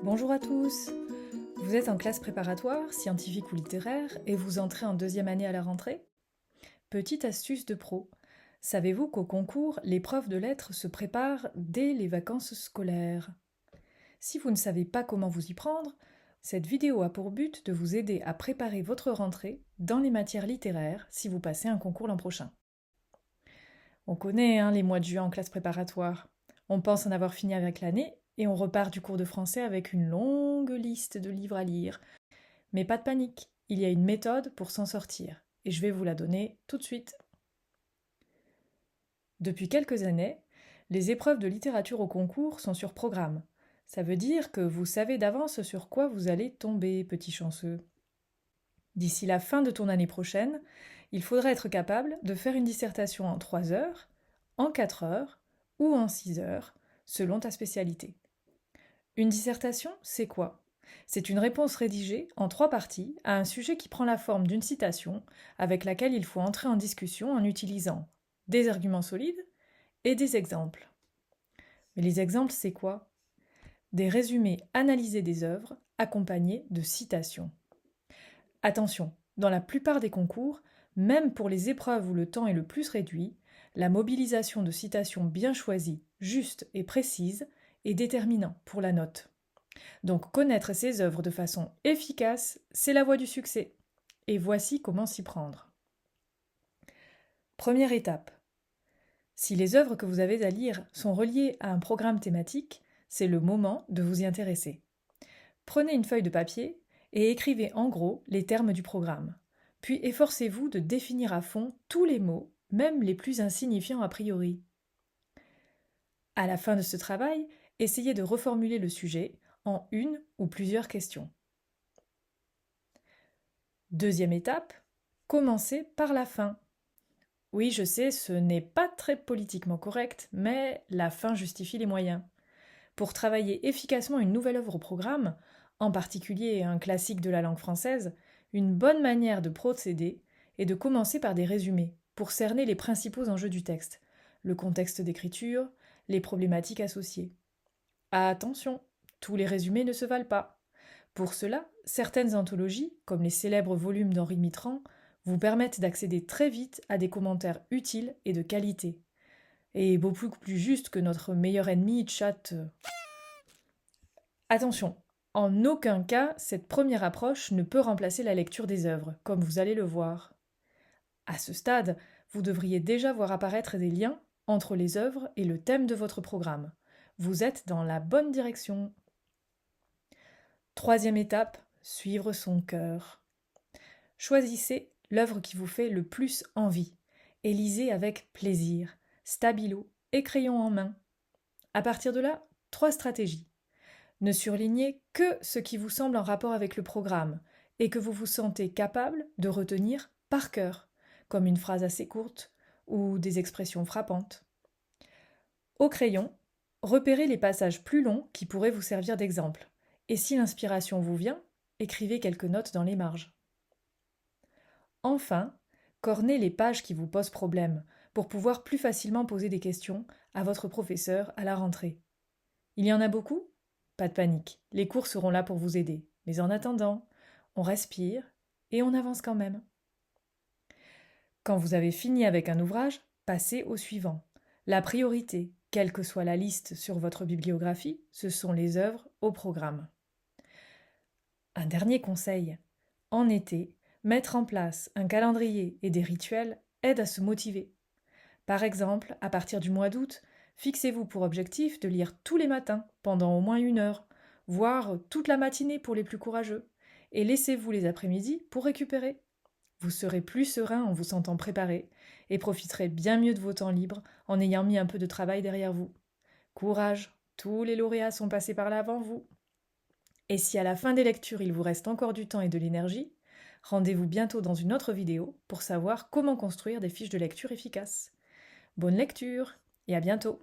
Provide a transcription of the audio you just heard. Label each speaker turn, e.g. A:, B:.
A: Bonjour à tous. Vous êtes en classe préparatoire, scientifique ou littéraire, et vous entrez en deuxième année à la rentrée? Petite astuce de pro. Savez-vous qu'au concours, l'épreuve de lettres se prépare dès les vacances scolaires? Si vous ne savez pas comment vous y prendre, cette vidéo a pour but de vous aider à préparer votre rentrée dans les matières littéraires si vous passez un concours l'an prochain. On connaît les mois de juin en classe préparatoire. On pense en avoir fini avec l'année et on repart du cours de français avec une longue liste de livres à lire. Mais pas de panique, il y a une méthode pour s'en sortir et je vais vous la donner tout de suite. Depuis quelques années, les épreuves de littérature au concours sont sur programme. Ça veut dire que vous savez d'avance sur quoi vous allez tomber, petit chanceux. D'ici la fin de ton année prochaine, il faudra être capable de faire une dissertation en 3 heures, en 4 heures ou en 6 heures, selon ta spécialité. Une dissertation, c'est quoi? C'est une réponse rédigée en 3 parties à un sujet qui prend la forme d'une citation avec laquelle il faut entrer en discussion en utilisant des arguments solides et des exemples. Mais les exemples, c'est quoi? Des résumés analysés des œuvres accompagnés de citations. Attention, dans la plupart des concours, même pour les épreuves où le temps est le plus réduit, la mobilisation de citations bien choisies, justes et précises est déterminant pour la note. Donc connaître ces œuvres de façon efficace, c'est la voie du succès. Et voici comment s'y prendre. Première étape. Si les œuvres que vous avez à lire sont reliées à un programme thématique, c'est le moment de vous y intéresser. Prenez une feuille de papier et écrivez en gros les termes du programme. Puis efforcez-vous de définir à fond tous les mots, même les plus insignifiants a priori. À la fin de ce travail, essayez de reformuler le sujet en une ou plusieurs questions. Deuxième étape, commencez par la fin. Oui, je sais, ce n'est pas très politiquement correct, mais la fin justifie les moyens. Pour travailler efficacement une nouvelle œuvre au programme, en particulier un classique de la langue française, une bonne manière de procéder est de commencer par des résumés, pour cerner les principaux enjeux du texte, le contexte d'écriture, les problématiques associées. Attention, tous les résumés ne se valent pas. Pour cela, certaines anthologies, comme les célèbres volumes d'Henri Mitterrand, vous permettent d'accéder très vite à des commentaires utiles et de qualité. Et beaucoup plus juste que notre meilleur ennemi, chat. Attention, en aucun cas, cette première approche ne peut remplacer la lecture des œuvres, comme vous allez le voir. À ce stade, vous devriez déjà voir apparaître des liens entre les œuvres et le thème de votre programme. Vous êtes dans la bonne direction. Troisième étape, suivre son cœur. Choisissez l'œuvre qui vous fait le plus envie et lisez avec plaisir, stabilo et crayon en main. À partir de là, 3 stratégies. Ne surlignez que ce qui vous semble en rapport avec le programme et que vous vous sentez capable de retenir par cœur, comme une phrase assez courte ou des expressions frappantes. Au crayon, repérez les passages plus longs qui pourraient vous servir d'exemple. Et si l'inspiration vous vient, écrivez quelques notes dans les marges. Enfin, cornez les pages qui vous posent problème pour pouvoir plus facilement poser des questions à votre professeur à la rentrée. Il y en a beaucoup? Pas de panique, les cours seront là pour vous aider. Mais en attendant, on respire et on avance quand même. Quand vous avez fini avec un ouvrage, passez au suivant. La priorité, quelle que soit la liste sur votre bibliographie, ce sont les œuvres au programme. Un dernier conseil. En été, mettre en place un calendrier et des rituels aide à se motiver. Par exemple, à partir du mois d'août, fixez-vous pour objectif de lire tous les matins pendant au moins 1 heure, voire toute la matinée pour les plus courageux, et laissez-vous les après-midi pour récupérer. Vous serez plus serein en vous sentant préparé et profiterez bien mieux de vos temps libres en ayant mis un peu de travail derrière vous. Courage, tous les lauréats sont passés par là avant vous. Et si à la fin des lectures il vous reste encore du temps et de l'énergie, rendez-vous bientôt dans une autre vidéo pour savoir comment construire des fiches de lecture efficaces. Bonne lecture et à bientôt!